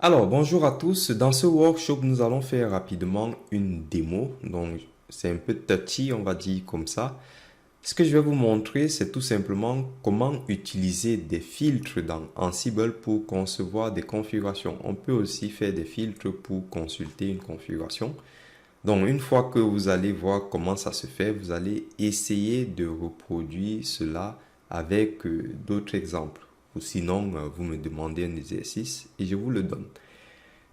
Alors, bonjour à tous. Dans ce workshop, nous allons faire rapidement une démo. Donc, c'est un peu touchy, on va dire comme ça. Ce que je vais vous montrer, c'est tout simplement comment utiliser des filtres dans Ansible pour concevoir des configurations. On peut aussi faire des filtres pour consulter une configuration. Donc, une fois que vous allez voir comment ça se fait, vous allez essayer de reproduire cela avec d'autres exemples. Ou sinon, vous me demandez un exercice et je vous le donne.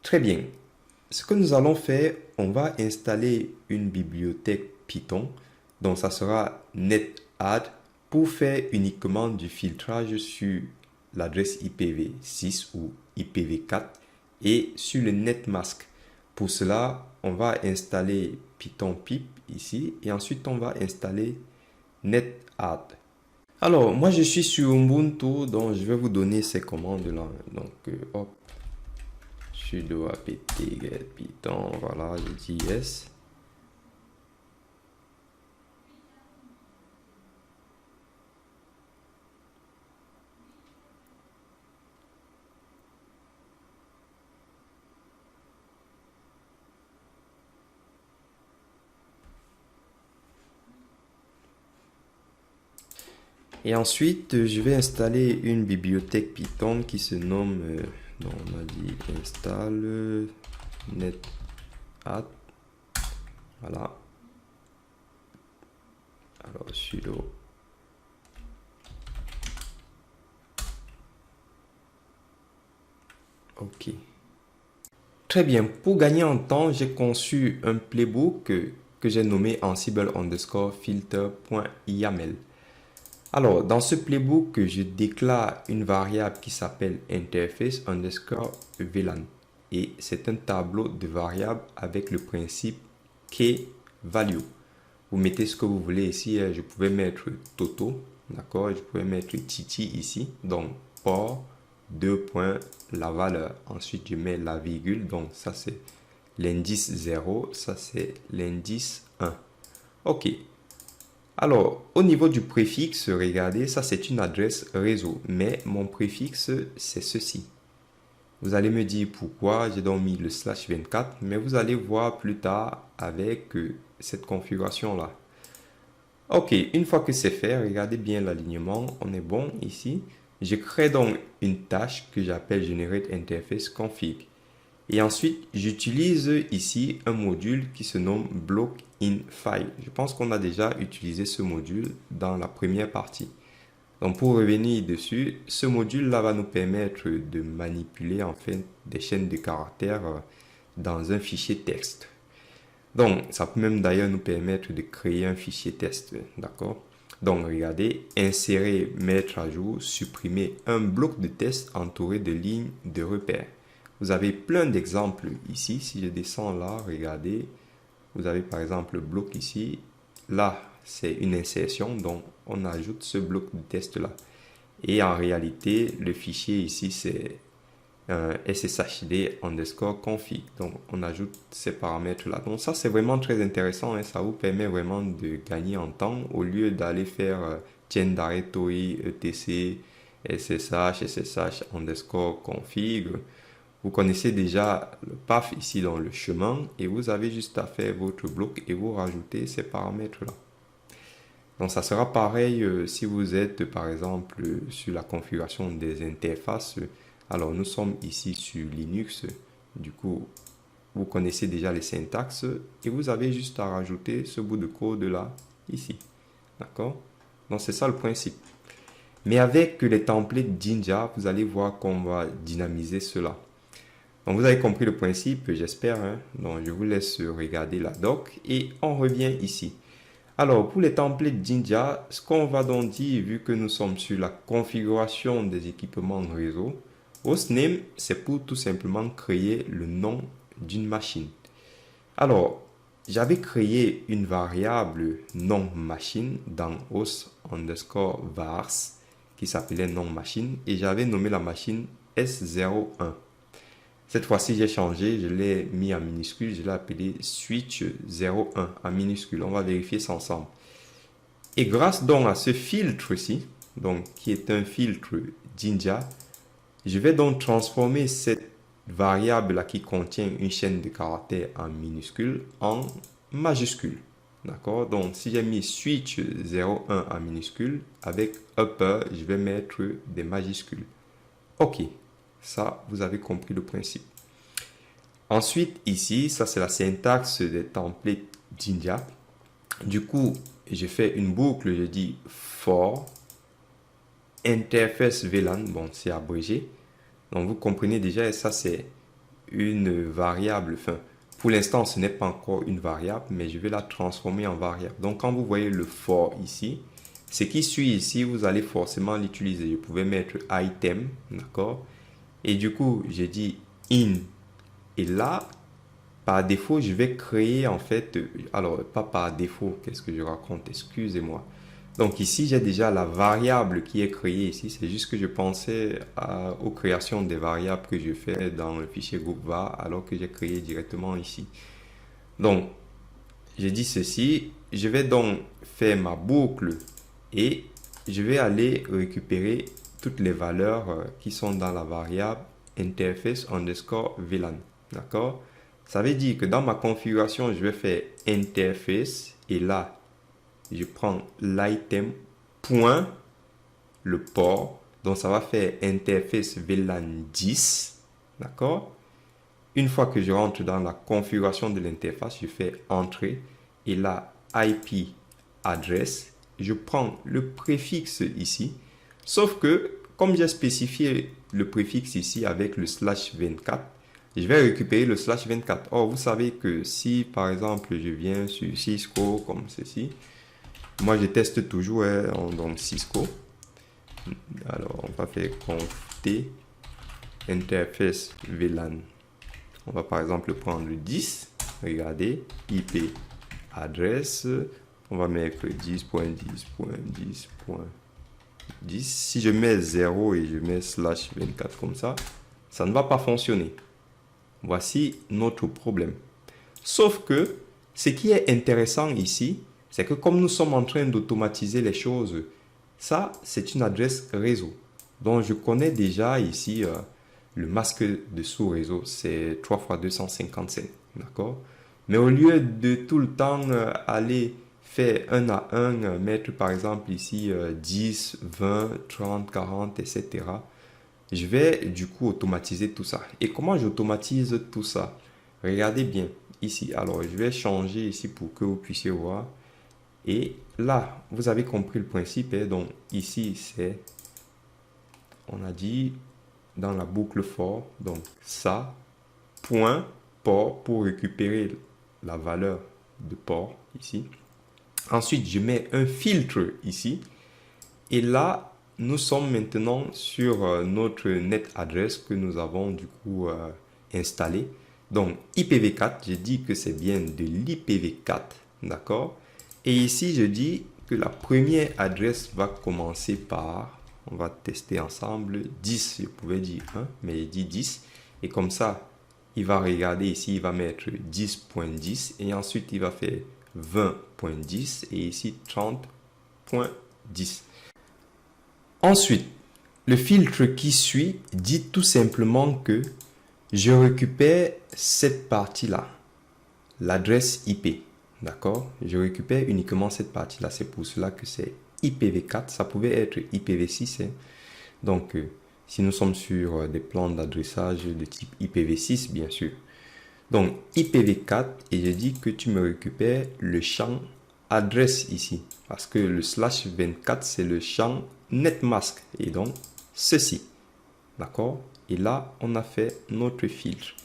Très bien. Ce que nous allons faire, on va installer une bibliothèque Python. Donc, ça sera netadd pour faire uniquement du filtrage sur l'adresse IPv6 ou IPv4 et sur le netmask. Pour cela, on va installer Python pip ici et ensuite on va installer netadd. Alors, moi je suis sur Ubuntu, donc je vais vous donner ces commandes-là. Donc, hop, sudo apt get python, voilà, je dis yes. Et ensuite, je vais installer une bibliothèque Python qui se nomme, donc on a dit install netadd, voilà. Alors sudo. Ok. Très bien. Pour gagner en temps, j'ai conçu un playbook que j'ai nommé Ansible underscore filter.yaml. Alors, dans ce playbook, je déclare une variable qui s'appelle interface underscore VLAN. Et c'est un tableau de variables avec le principe keyValue. Vous mettez ce que vous voulez ici. Je pouvais mettre Toto, d'accord? Je pouvais mettre Titi ici. Donc, port, 2 points, la valeur. Ensuite, je mets la virgule. Donc, ça, c'est l'indice 0. Ça, c'est l'indice 1. OK. Alors, au niveau du préfixe, regardez, ça c'est une adresse réseau, mais mon préfixe c'est ceci. Vous allez me dire pourquoi j'ai donc mis le /24, mais vous allez voir plus tard avec cette configuration-là. Ok, une fois que c'est fait, regardez bien l'alignement, on est bon ici. Je crée donc une tâche que j'appelle generate interface config. Et ensuite, j'utilise ici un module qui se nomme block in file. Je pense qu'on a déjà utilisé ce module dans la première partie. Donc, pour revenir dessus, ce module-là va nous permettre de manipuler en fait des chaînes de caractères dans un fichier texte. Donc, ça peut même d'ailleurs nous permettre de créer un fichier test, d'accord? Donc, regardez, insérer, mettre à jour, supprimer un bloc de test entouré de lignes de repères. Vous avez plein d'exemples ici. Si je descends là, regardez, vous avez par exemple le bloc ici. Là, c'est une insertion, donc on ajoute ce bloc de test là. Et en réalité, le fichier ici, c'est sshd underscore config. Donc, on ajoute ces paramètres-là. Donc, ça, c'est vraiment très intéressant. Ça vous permet vraiment de gagner en temps au lieu d'aller faire chain directory, etc, ssh underscore config. Vous connaissez déjà le path ici dans le chemin et vous avez juste à faire votre bloc et vous rajoutez ces paramètres-là. Donc, ça sera pareil si vous êtes par exemple sur la configuration des interfaces. Alors, nous sommes ici sur Linux. Du coup, vous connaissez déjà les syntaxes et vous avez juste à rajouter ce bout de code là, ici. D'accord? Donc, c'est ça le principe. Mais avec les templates Jinja, vous allez voir qu'on va dynamiser cela. Donc, vous avez compris le principe, j'espère. Donc, je vous laisse regarder la doc et on revient ici. Alors, pour les templates Jinja, ce qu'on va donc dire, vu que nous sommes sur la configuration des équipements de réseau, hostname, c'est pour tout simplement créer le nom d'une machine. Alors, j'avais créé une variable nom machine dans host underscore vars qui s'appelait nom machine et j'avais nommé la machine S01. Cette fois-ci, j'ai changé, je l'ai mis en minuscule, je l'ai appelé switch 01 en minuscule. On va vérifier ça ensemble. Et grâce donc à ce filtre-ci, donc qui est un filtre Jinja, je vais donc transformer cette variable là qui contient une chaîne de caractères en minuscule en majuscule. D'accord? Donc, si j'ai mis switch 01 en minuscule, avec upper, je vais mettre des majuscules. OK. Ça, vous avez compris le principe. Ensuite, ici, ça c'est la syntaxe des templates Jinja. Du coup, je fais une boucle, je dis for interface VLAN. Bon, c'est abrégé. Donc, vous comprenez déjà, ça c'est une variable. Enfin, pour l'instant, ce n'est pas encore une variable, mais je vais la transformer en variable. Donc, quand vous voyez le for ici, ce qui suit ici, vous allez forcément l'utiliser. Je pouvais mettre item, d'accord? Et du coup, j'ai dit in. Et là, par défaut, je vais créer en fait, alors pas par défaut, qu'est-ce que je raconte, excusez-moi. Donc ici, j'ai déjà la variable qui est créée ici. C'est juste que je pensais aux créations des variables que je fais dans le fichier groupe var alors que j'ai créé directement ici. Donc, j'ai dit ceci. Je vais donc faire ma boucle et je vais aller récupérer toutes les valeurs qui sont dans la variable interface underscore VLAN. D'accord? Ça veut dire que dans ma configuration, je vais faire interface et là, je prends l'item point le port. Donc, ça va faire interface VLAN 10. D'accord? Une fois que je rentre dans la configuration de l'interface, je fais entrée et là, IP address. Je prends le préfixe ici. Sauf que, comme j'ai spécifié le préfixe ici avec le /24, je vais récupérer le /24. Or, vous savez que si, par exemple, je viens sur Cisco comme ceci, moi, je teste toujours dans Cisco. Alors, on va faire conft interface VLAN. On va par exemple prendre le 10. Regardez, IP adresse. On va mettre 10.10.10.10. Si je mets 0 et je mets /24 comme ça, ça ne va pas fonctionner. Voici notre problème. Sauf que ce qui est intéressant ici, c'est que comme nous sommes en train d'automatiser les choses, ça, c'est une adresse réseau. Donc, je connais déjà ici le masque de sous-réseau, c'est 3 x 255. D'accord? Mais au lieu de tout le temps aller faire un à un, mettre par exemple ici 10, 20, 30, 40, etc., je vais du coup automatiser tout ça. Et comment j'automatise tout ça? Regardez bien ici. Alors, je vais changer ici pour que vous puissiez voir. Et là, vous avez compris le principe. Donc, ici, c'est, on a dit, dans la boucle for, donc ça, point port pour récupérer la valeur de port ici. Ensuite, je mets un filtre ici. Et là, nous sommes maintenant sur notre net address que nous avons du coup installé. Donc, IPv4, j'ai dit que c'est bien de l'IPv4, d'accord? Et ici, je dis que la première adresse va commencer par, on va tester ensemble, 10, je pouvais dire 1, mais il dit 10. Et comme ça, il va regarder ici, il va mettre 10.10 et ensuite il va faire 20.10 et ici 30.10. Ensuite, le filtre qui suit dit tout simplement que je récupère cette partie-là, l'adresse IP. D'accord? Je récupère uniquement cette partie-là. C'est pour cela que c'est IPv4. Ça pouvait être IPv6. Hein. Donc, si nous sommes sur des plans d'adressage de type IPv6, bien sûr. Donc, IPv4, et je dis que tu me récupères le champ adresse ici. Parce que le /24, c'est le champ netmask. Et donc, ceci. D'accord? Et là, on a fait notre filtre.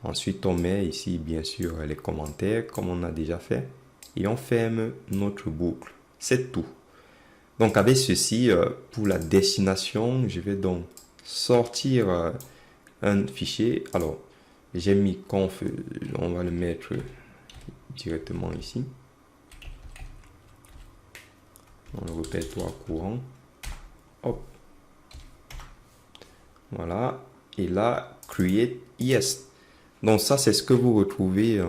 Ensuite, on met ici, bien sûr, les commentaires, comme on a déjà fait. Et on ferme notre boucle. C'est tout. Donc, avec ceci, pour la destination, je vais donc sortir un fichier. Alors, j'ai mis conf, on va le mettre directement ici. Dans le répertoire courant. Hop. Voilà. Et là, create yes. Donc ça, c'est ce que vous retrouvez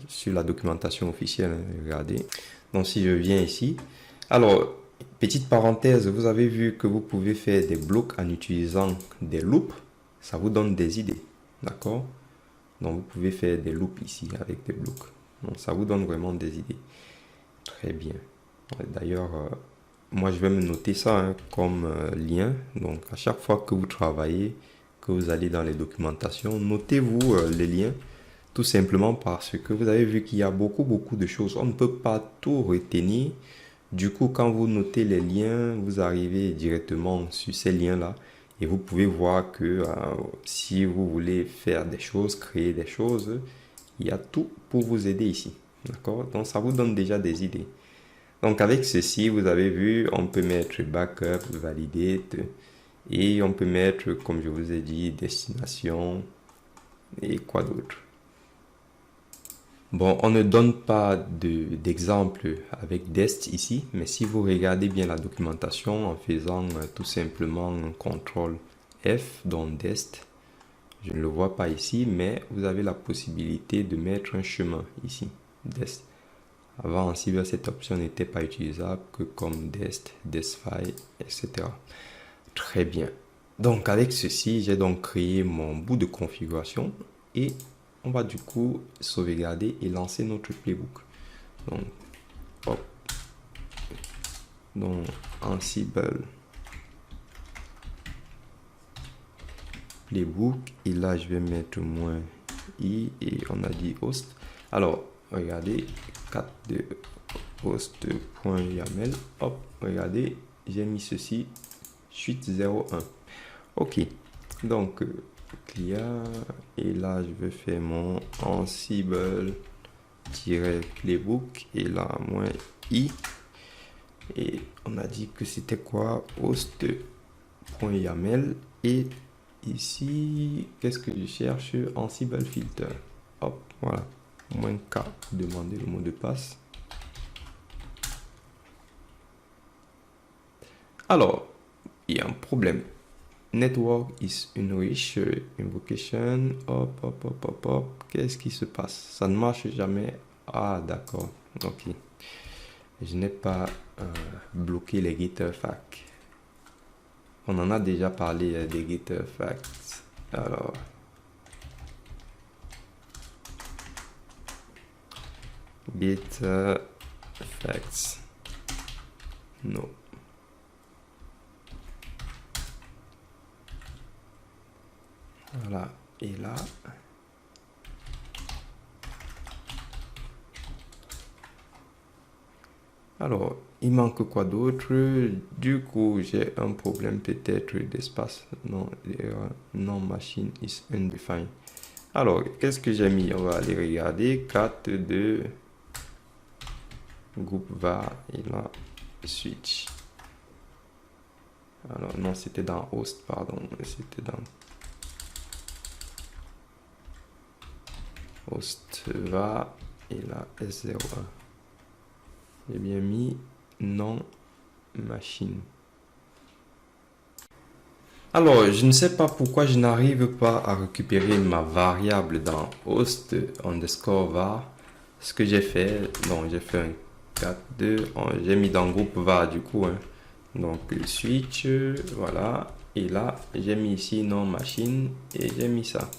sur la documentation officielle. Hein, regardez. Donc si je viens ici. Alors, petite parenthèse, vous avez vu que vous pouvez faire des blocs en utilisant des loops. Ça vous donne des idées. D'accord? Donc vous pouvez faire des loops ici avec des blocs. Donc ça vous donne vraiment des idées. Très bien. D'ailleurs, moi je vais me noter ça hein, comme lien. Donc à chaque fois que vous travaillez, que vous allez dans les documentations, notez-vous les liens. Tout simplement parce que vous avez vu qu'il y a beaucoup de choses. On ne peut pas tout retenir. Du coup, quand vous notez les liens, vous arrivez directement sur ces liens-là. Et vous pouvez voir que si vous voulez faire des choses, créer des choses, il y a tout pour vous aider ici. D'accord? Donc, ça vous donne déjà des idées. Donc, avec ceci, vous avez vu, on peut mettre backup, validate, et on peut mettre, comme je vous ai dit, destination et quoi d'autre. Bon, on ne donne pas d'exemple avec dest ici, mais si vous regardez bien la documentation en faisant tout simplement un CTRL F dans dest, je ne le vois pas ici, mais vous avez la possibilité de mettre un chemin ici, dest. Avant, en Ciber, cette option n'était pas utilisable que comme dest, destfile, etc. Très bien. Donc avec ceci, j'ai donc créé mon bout de configuration et on va du coup sauvegarder et lancer notre playbook. Donc, hop, donc Ansible playbook et là je vais mettre -i et on a dit host. Alors regardez 4.2 host.yaml, hop, regardez, j'ai mis ceci suite 01. Ok, donc client et là je vais faire mon Ansible-playbook et là -i et on a dit que c'était quoi, host.yaml et ici qu'est-ce que je cherche, Ansible filter, hop, voilà, -k, demander le mot de passe. Alors il y a un problème. Network is enriched invocation. Hop. Qu'est-ce qui se passe? Ça ne marche jamais. Ah, d'accord. Ok. Je n'ai pas bloqué les getter facts. On en a déjà parlé des getter facts. Alors. Getter facts. Non. Voilà, et là, alors, il manque quoi d'autre? Du coup, j'ai un problème peut-être d'espace. Non, machine is undefined. Alors, qu'est-ce que j'ai mis? On va aller regarder. 4 de groupe var et là, switch. Alors, non, c'était dans host, pardon. C'était dans host va et là S01. J'ai bien mis non machine. Alors, je ne sais pas pourquoi je n'arrive pas à récupérer ma variable dans host underscore var. Ce que j'ai fait, donc j'ai fait un 4.2, j'ai mis dans groupe var du coup. Hein. Donc switch, voilà. Et là, j'ai mis ici non machine et j'ai mis ça.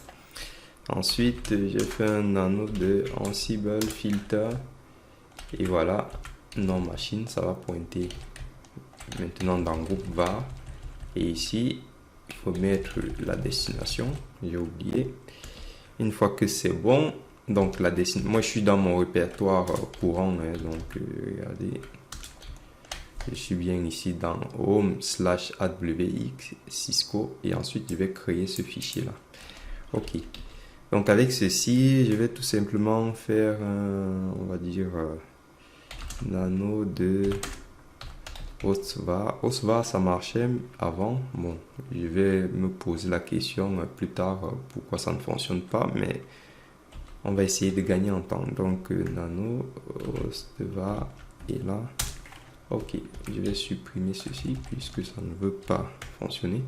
Ensuite, j'ai fait un nano de Ansible filter et voilà, non machine, ça va pointer maintenant dans le groupe var et ici, il faut mettre la destination, j'ai oublié. Une fois que c'est bon, donc la destination, moi je suis dans mon répertoire courant, hein, donc regardez, je suis bien ici dans home/awx Cisco et ensuite je vais créer ce fichier là. Ok. Donc avec ceci, je vais tout simplement faire, on va dire, nano de hostvar. Hostvar, ça marchait avant. Bon, je vais me poser la question plus tard pourquoi ça ne fonctionne pas, mais on va essayer de gagner en temps. Donc nano hostvar et là, ok, je vais supprimer ceci puisque ça ne veut pas fonctionner.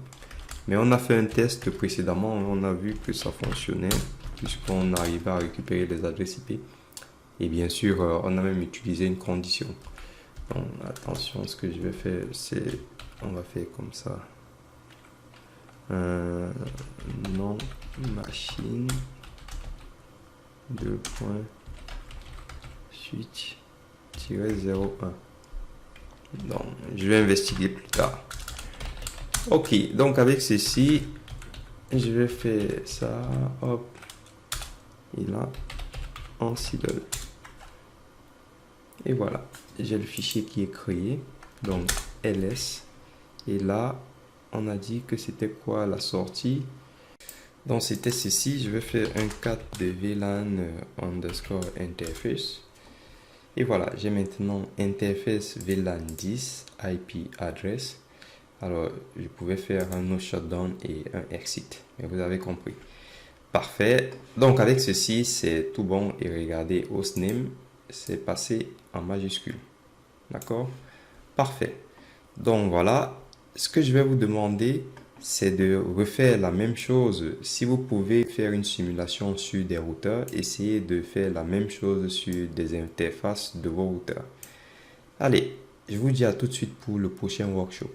Mais on a fait un test précédemment, on a vu que ça fonctionnait puisqu'on arrivait à récupérer les adresses IP. Et bien sûr, on a même utilisé une condition. Donc attention, ce que je vais faire, c'est, on va faire comme ça. nom machine, deux points, switch, -01. Donc, je vais investiguer plus tard. Ok, donc avec ceci, je vais faire ça, hop, et là, Ansible. Et voilà, j'ai le fichier qui est créé, donc ls. Et là, on a dit que c'était quoi la sortie? Donc c'était ceci, je vais faire un cat de VLAN underscore interface. Et voilà, j'ai maintenant interface VLAN 10 IP address. Alors, je pouvais faire un no shutdown et un exit, mais vous avez compris. Parfait. Donc avec ceci, c'est tout bon. Et regardez, hostname, c'est passé en majuscule. D'accord? Parfait. Donc voilà, ce que je vais vous demander, c'est de refaire la même chose. Si vous pouvez faire une simulation sur des routeurs, essayez de faire la même chose sur des interfaces de vos routeurs. Allez, je vous dis à tout de suite pour le prochain workshop.